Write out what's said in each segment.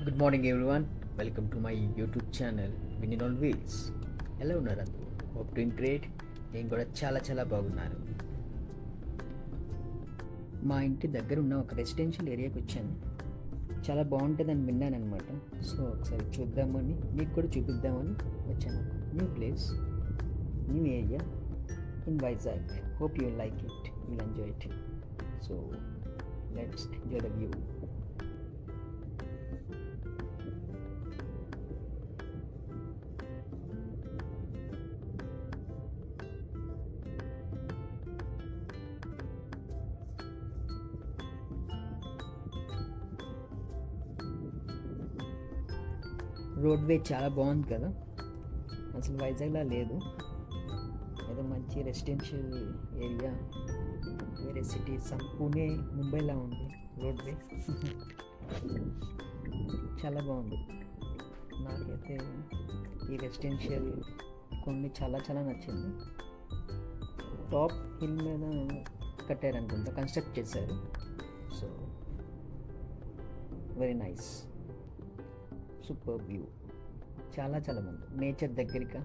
Good morning everyone, welcome to my YouTube channel winning on wheels. ఎలా ఉన్నారు అందరూ? Hope doing great. నేను కూడా చాలా చాలా బాగున్నాను. మా ఇంటి దగ్గర ఉన్న ఒక రెసిడెన్షియల్ ఏరియాకి వచ్చాను. చాలా బాగుంటుందని విన్నాను అనమాట. సో ఒకసారి చూద్దామని, మీకు కూడా చూపిద్దామని వచ్చాను. New place, new area in Vizag. Hope you like it, will enjoy it. So let's enjoy the view. Roadway చాలా బాగుంది కదా, అసలు వైజాగ్లా లేదు. ఏదో మంచి రెసిడెన్షియల్ ఏరియా, వేరే సిటీ, సమ్ పూణే, ముంబైలా ఉంది రోడ్వే. చాలా బాగుంది. నాకైతే ఈ రెసిడెన్షియల్ కొన్ని చాలా చాలా నచ్చింది. టాప్ హిల్ మీద కట్టారనుకుంటా, కన్స్ట్రక్ట్ చేశారు. So very nice, super view. చాలా చాలా బాగుంది, నేచర్ దగ్గరగా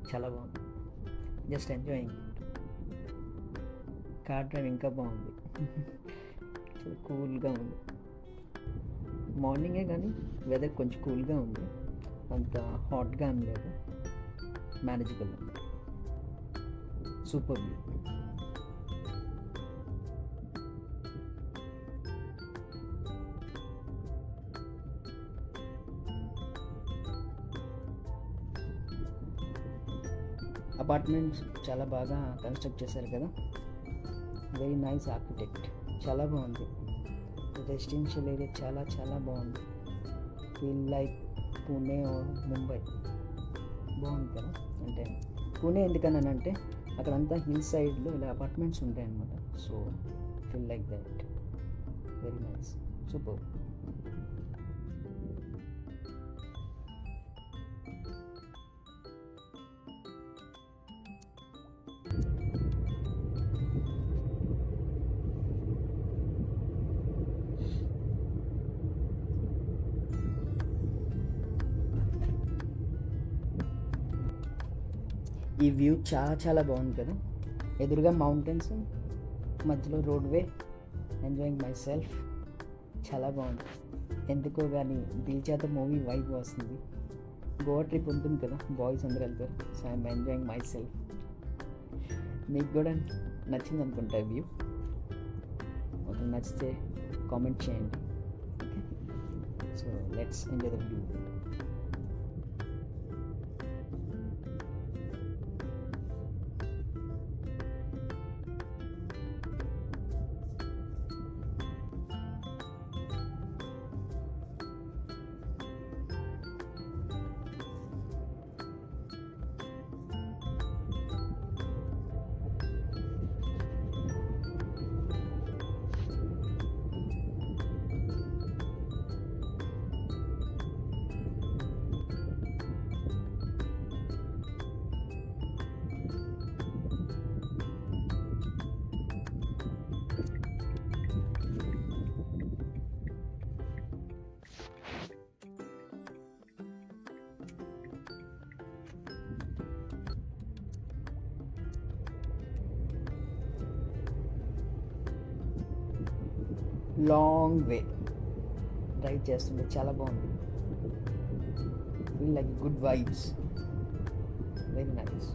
చాలా బాగుంది. Just enjoying. కార్ డ్రైవ్ ఇంకా బాగుంది. చాలా కూల్గా ఉంది. మార్నింగే కానీ వెదర్ కొంచెం కూల్గా ఉంది, అంత హాట్గా ఏం లేదు, మేనేజబుల్ ఉంది. Super view. అపార్ట్మెంట్స్ చాలా బాగా కన్స్ట్రక్ట్ చేశారు కదా, వెరీ నైస్ ఆర్కిటెక్ట్. చాలా బాగుంది. రెసిడెన్షియల్ ఏరియా చాలా చాలా బాగుంది. Feel like Pune or Mumbai. బాగుంది కదా. అంటే పూణే ఎందుకన్నానంటే అక్కడంతా హిల్ సైడ్లో ఇలా అపార్ట్మెంట్స్ ఉంటాయన్నమాట. So feel like that. Very nice, super. ఈ వ్యూ చాలా చాలా బాగుంది కదా. ఎదురుగా మౌంటైన్స్, మధ్యలో రోడ్వే, ఎంజాయింగ్ మై సెల్ఫ్. చాలా బాగుంది. ఎందుకో కానీ దిల్ చేత మూవీ వైబ్ వస్తుంది. గోవా ట్రిప్ ఉంటుంది కదా, బాయ్స్ అందరూ వెళ్తారు. So I'm enjoying my self. మీకు కూడా నచ్చింది అనుకుంటా వ్యూ. ఒకరు నచ్చితే కామెంట్ చేయండి. Okay, so let's enjoy the view. Long way drive చేస్తుంటే చాలా బాగుంది. Feel like good vibes, very nice.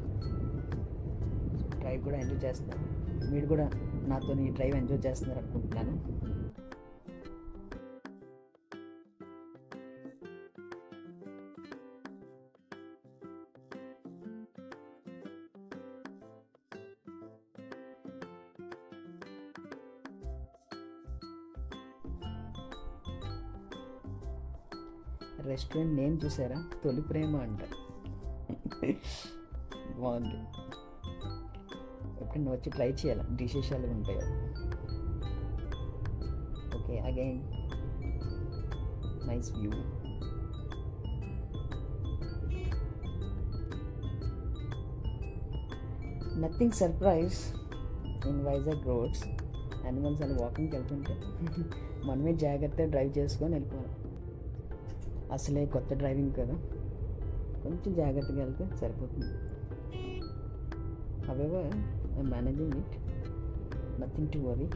Drive కూడా ఎంజాయ్ చేస్తున్నాను. మీరు కూడా నాతో ఈ డ్రైవ్ ఎంజాయ్ చేస్తున్నారు అనుకుంటున్నాను. రెస్టారెంట్ నేమ్ చూసారా? తొలి ప్రేమ అంట. బాగుంది. ఎప్పుడైనా వచ్చి ట్రై చేయాలి, డిషెస్ అలా ఉంటాయి. Okay, again nice view. Nothing surprise in Vizag roads. Animals అని వాకింగ్కి వెళ్తుంటే మనమే జాగ్రత్తగా డ్రైవ్ చేసుకొని వెళ్ళిపోవాలి. అసలే కొత్త డ్రైవింగ్ కదా, కొంచెం జాగ్రత్తగా వెళ్తే సరిపోతుంది. However I'm managing it, nothing to worry.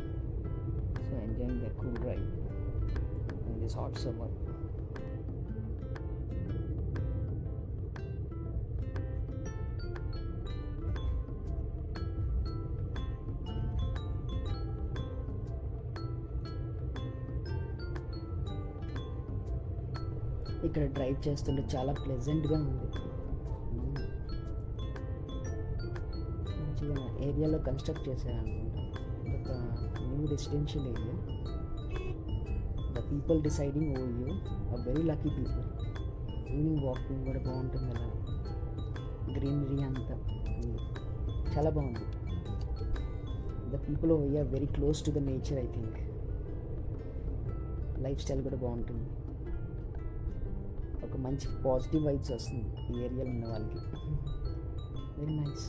So enjoying the cool drive in this hot summer. ఇక్కడ డ్రైవ్ చేస్తుంటే చాలా ప్లెజెంట్గా ఉంది. మంచిగా ఏరియాలో కన్స్ట్రక్ట్ చేశారనుకుంటా. ఇదొక new residential area. The people deciding oh you are very lucky people. Evening walking కూడా బాగుంటుంది, అలా గ్రీనరీ అంతా ఉంది, చాలా బాగుంది. The people oh are very close to the nature. I think lifestyle కూడా బాగుంటుంది. ఒక మంచి పాజిటివ్ వైబ్స్ వస్తుంది ఈ ఏరియాలో ఉన్న వాళ్ళకి. Very nice.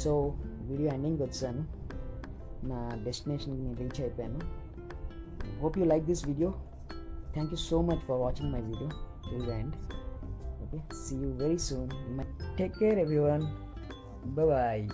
సో వీడియో ఎండింగ్కి వచ్చాను, నా డెస్టినేషన్కి నేను రీచ్ అయిపోయాను. Hope you like this video. Thank you so much for watching my video till the end. Okay, see you very soon. Take care everyone. Bye.